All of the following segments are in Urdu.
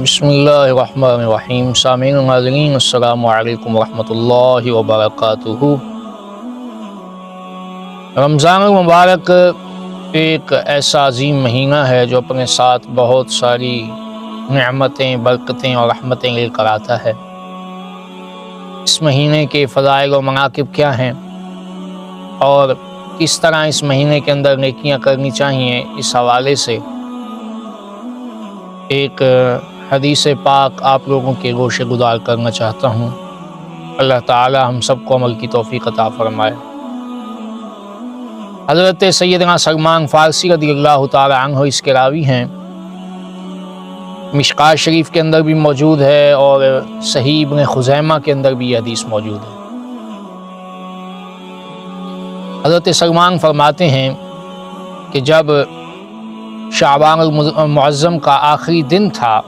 بسم اللہ الرحمن الرحیم۔ سامعین ناظرین السلام علیکم ورحمۃ اللہ وبرکاتہ۔ رمضان المبارک ایک ایسا عظیم مہینہ ہے جو اپنے ساتھ بہت ساری نعمتیں، برکتیں اور رحمتیں لے کر آتا ہے۔ اس مہینے کے فضائل و مناقب کیا ہیں اور کس طرح اس مہینے کے اندر نیکیاں کرنی چاہیے، اس حوالے سے ایک حدیث پاک آپ لوگوں کے گوش گزار کرنا چاہتا ہوں۔ اللہ تعالی ہم سب کو عمل کی توفیق عطا فرمائے۔ حضرت سیدنا سلمان فارسی رضی اللہ تعالی عنہ اس کے راوی ہیں، مشکوٰۃ شریف کے اندر بھی موجود ہے اور صحیح ابن خزیمہ کے اندر بھی یہ حدیث موجود ہے۔ حضرت سلمان فرماتے ہیں کہ جب شعبان المعظم کا آخری دن تھا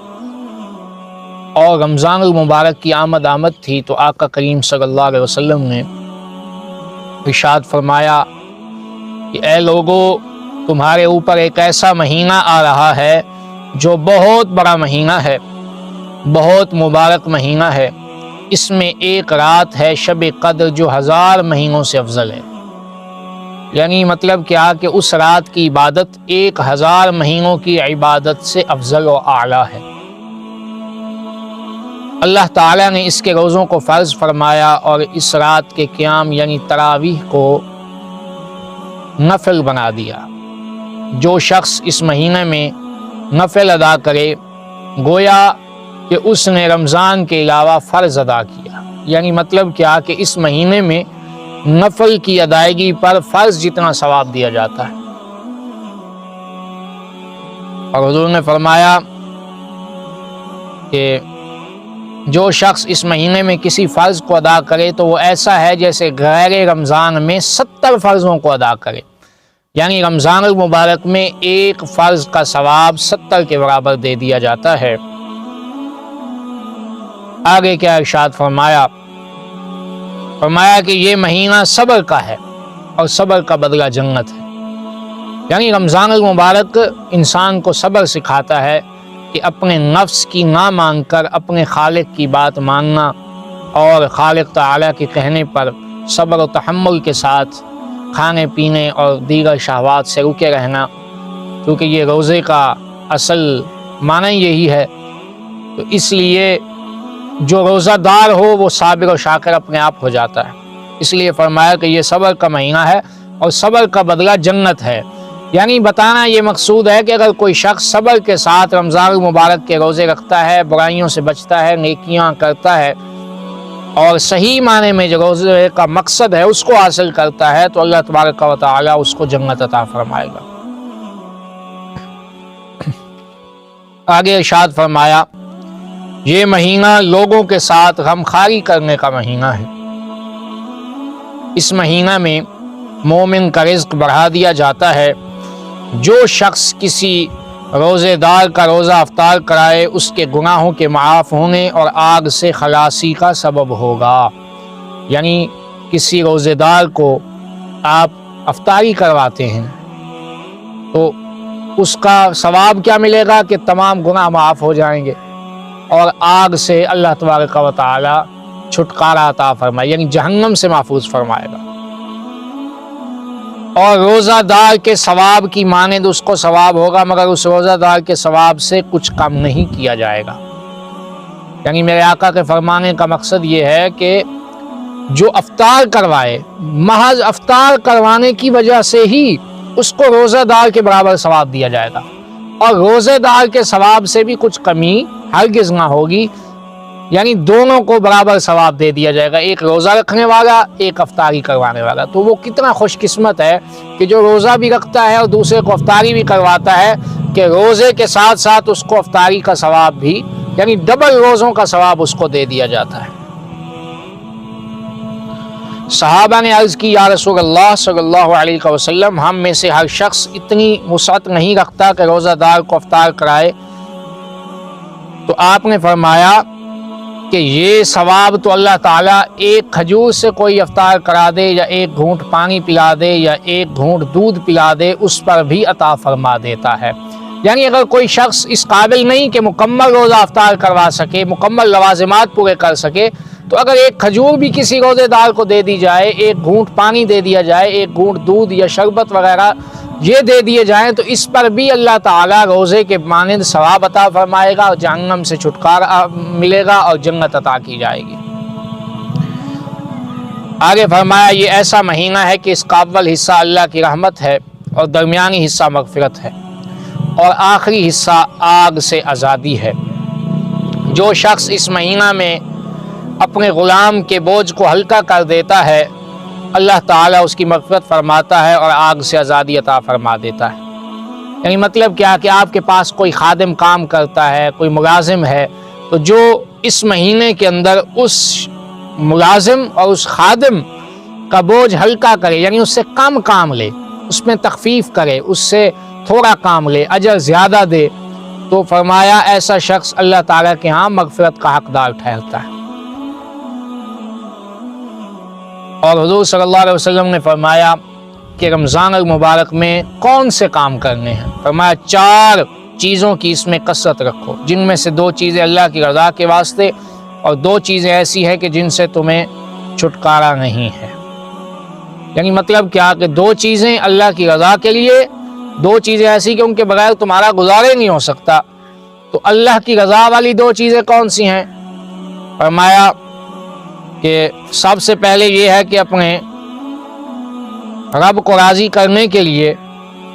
اور رمضان المبارک کی آمد تھی تو آقا کریم صلی اللہ علیہ وسلم نے ارشاد فرمایا کہ اے لوگو، تمہارے اوپر ایک ایسا مہینہ آ رہا ہے جو بہت بڑا مہینہ ہے، بہت مبارک مہینہ ہے۔ اس میں ایک رات ہے شب قدر جو 1000 مہینوں سے افضل ہے۔ یعنی مطلب کیا کہ اس رات کی عبادت 1000 مہینوں کی عبادت سے افضل و اعلیٰ ہے۔ اللہ تعالیٰ نے اس کے روزوں کو فرض فرمایا اور اس رات کے قیام یعنی تراویح کو نفل بنا دیا۔ جو شخص اس مہینے میں نفل ادا کرے گویا کہ اس نے رمضان کے علاوہ فرض ادا کیا۔ یعنی مطلب کیا کہ اس مہینے میں نفل کی ادائیگی پر فرض جتنا ثواب دیا جاتا ہے۔ اور حضور نے فرمایا کہ جو شخص اس مہینے میں کسی فرض کو ادا کرے تو وہ ایسا ہے جیسے غیر رمضان میں 70 فرضوں کو ادا کرے۔ یعنی رمضان المبارک میں ایک فرض کا ثواب 70 کے برابر دے دیا جاتا ہے۔ آگے کیا ارشاد فرمایا کہ یہ مہینہ صبر کا ہے اور صبر کا بدلہ جنت ہے۔ یعنی رمضان المبارک انسان کو صبر سکھاتا ہے کہ اپنے نفس کی نہ مان کر اپنے خالق کی بات ماننا اور خالق تعالیٰ کے کہنے پر صبر و تحمل کے ساتھ کھانے پینے اور دیگر شہوات سے رکے رہنا، کیونکہ یہ روزے کا اصل معنی یہی ہے۔ تو اس لیے جو روزہ دار ہو وہ صابر و شاکر اپنے آپ ہو جاتا ہے۔ اس لیے فرمایا کہ یہ صبر کا مہینہ ہے اور صبر کا بدلہ جنت ہے۔ یعنی بتانا یہ مقصود ہے کہ اگر کوئی شخص صبر کے ساتھ رمضان المبارک کے روزے رکھتا ہے، برائیوں سے بچتا ہے، نیکیاں کرتا ہے اور صحیح معنی میں جو روزے کا مقصد ہے اس کو حاصل کرتا ہے تو اللہ تبارک و تعالی اس کو جنت عطا فرمائے گا۔ آگے ارشاد فرمایا یہ مہینہ لوگوں کے ساتھ غمخواری کرنے کا مہینہ ہے۔ اس مہینہ میں مومن کا رزق بڑھا دیا جاتا ہے۔ جو شخص کسی روزے دار کا روزہ افطار کرائے اس کے گناہوں کے معاف ہونے اور آگ سے خلاصی کا سبب ہوگا۔ یعنی کسی روزے دار کو آپ افطاری کرواتے ہیں تو اس کا ثواب کیا ملے گا کہ تمام گناہ معاف ہو جائیں گے اور آگ سے اللہ تبارک و تعالی چھٹکارا عطا فرمائے، یعنی جہنم سے محفوظ فرمائے گا۔ اور روزہ دار کے ثواب کی مانند اس کو ثواب ہوگا، مگر اس روزہ دار کے ثواب سے کچھ کم نہیں کیا جائے گا۔ یعنی میرے آقا کے فرمانے کا مقصد یہ ہے کہ جو افطار کروائے، محض افطار کروانے کی وجہ سے ہی اس کو روزہ دار کے برابر ثواب دیا جائے گا، اور روزے دار کے ثواب سے بھی کچھ کمی ہرگز نہ ہوگی۔ یعنی دونوں کو برابر ثواب دے دیا جائے گا، ایک روزہ رکھنے والا، ایک افطاری کروانے والا۔ تو وہ کتنا خوش قسمت ہے کہ جو روزہ بھی رکھتا ہے اور دوسرے کو افطاری بھی کرواتا ہے، کہ روزے کے ساتھ ساتھ اس کو افطاری کا ثواب بھی، یعنی ڈبل روزوں کا ثواب اس کو دے دیا جاتا ہے۔ صحابہ نے عرض کی یا رسول اللہ صلی اللہ علیہ وسلم، ہم میں سے ہر شخص اتنی وسعت نہیں رکھتا کہ روزہ دار کو افطار کرائے۔ تو آپ نے فرمایا کہ یہ ثواب تو اللہ تعالیٰ ایک کھجور سے کوئی افطار کرا دے یا ایک گھونٹ پانی پلا دے یا ایک گھونٹ دودھ پلا دے اس پر بھی عطا فرما دیتا ہے۔ یعنی اگر کوئی شخص اس قابل نہیں کہ مکمل روزہ افطار کروا سکے، مکمل لوازمات پورے کر سکے، تو اگر ایک کھجور بھی کسی روزے دار کو دے دی جائے، ایک گھونٹ پانی دے دیا جائے، ایک گھونٹ دودھ یا شربت وغیرہ یہ دے دیے جائیں، تو اس پر بھی اللہ تعالیٰ روزے کے مانند ثواب عطا فرمائے گا اور جہنم سے چھٹکارا ملے گا اور جنت عطا کی جائے گی۔ آگے فرمایا یہ ایسا مہینہ ہے کہ اس کا اول حصہ اللہ کی رحمت ہے اور درمیانی حصہ مغفرت ہے اور آخری حصہ آگ سے آزادی ہے۔ جو شخص اس مہینہ میں اپنے غلام کے بوجھ کو ہلکا کر دیتا ہے، اللہ تعالیٰ اس کی مغفرت فرماتا ہے اور آگ سے آزادی عطا فرما دیتا ہے۔ یعنی مطلب کیا کہ آپ کے پاس کوئی خادم کام کرتا ہے، کوئی ملازم ہے، تو جو اس مہینے کے اندر اس ملازم اور اس خادم کا بوجھ ہلکا کرے، یعنی اس سے کم کام لے، اس میں تخفیف کرے، اس سے تھوڑا کام لے، اجر زیادہ دے، تو فرمایا ایسا شخص اللہ تعالیٰ کے ہاں مغفرت کا حقدار ٹھہرتا ہے۔ اور حضور صلی اللہ علیہ وسلم نے فرمایا کہ رمضان المبارک میں کون سے کام کرنے ہیں؟ فرمایا 4 چیزوں کی اس میں کثرت رکھو، جن میں سے 2 چیزیں اللہ کی رضا کے واسطے اور 2 چیزیں ایسی ہیں کہ جن سے تمہیں چھٹکارا نہیں ہے۔ یعنی مطلب کیا کہ 2 چیزیں اللہ کی رضا کے لیے، 2 چیزیں ایسی کہ ان کے بغیر تمہارا گزارا نہیں ہو سکتا۔ تو اللہ کی رضا والی 2 چیزیں کون سی ہیں؟ فرمایا کہ سب سے پہلے یہ ہے کہ اپنے رب کو راضی کرنے کے لیے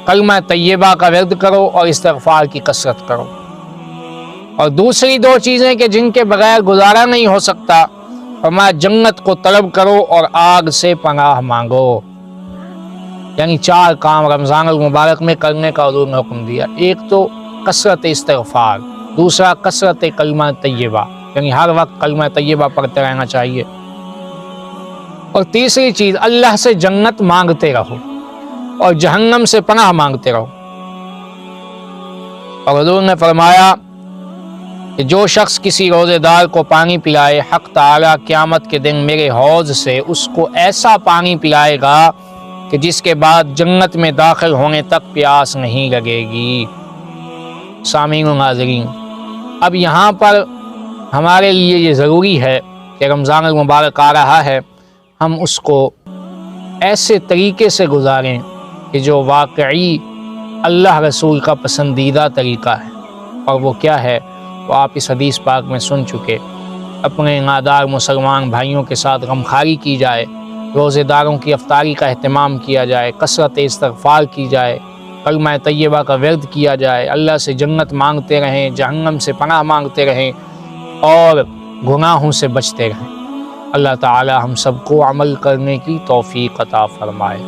کلمہ طیبہ کا ورد کرو اور استغفار کی کثرت کرو۔ اور دوسری 2 چیزیں کہ جن کے بغیر گزارا نہیں ہو سکتا، فرمایا جنت کو طلب کرو اور آگ سے پناہ مانگو۔ یعنی 4 کام رمضان المبارک میں کرنے کا حضور نے حکم دیا۔ ایک تو کثرت استغفار، دوسرا کثرت کلمہ طیبہ، یعنی ہر وقت کلمہ طیبہ پڑھتے رہنا چاہیے، اور تیسری چیز اللہ سے جنت مانگتے رہو اور جہنم سے پناہ مانگتے رہو۔ اور حضور نے فرمایا کہ جو شخص کسی روزے دار کو پانی پلائے، حق تعالیٰ قیامت کے دن میرے حوض سے اس کو ایسا پانی پلائے گا کہ جس کے بعد جنت میں داخل ہونے تک پیاس نہیں لگے گی۔ سامعین و ناظرین، اب یہاں پر ہمارے لیے یہ ضروری ہے کہ رمضان المبارک آ رہا ہے، ہم اس کو ایسے طریقے سے گزاریں کہ جو واقعی اللہ رسول کا پسندیدہ طریقہ ہے۔ اور وہ کیا ہے؟ وہ آپ اس حدیث پاک میں سن چکے۔ اپنے نادار مسلمان بھائیوں کے ساتھ غمخواری کی جائے، روزے داروں کی افطاری کا اہتمام کیا جائے، کثرت استغفار کی جائے، کلمہ طیبہ کا ورد کیا جائے، اللہ سے جنت مانگتے رہیں، جہنم سے پناہ مانگتے رہیں اور گناہوں سے بچتے رہیں۔ اللہ تعالی ہم سب کو عمل کرنے کی توفیق عطا فرمائے۔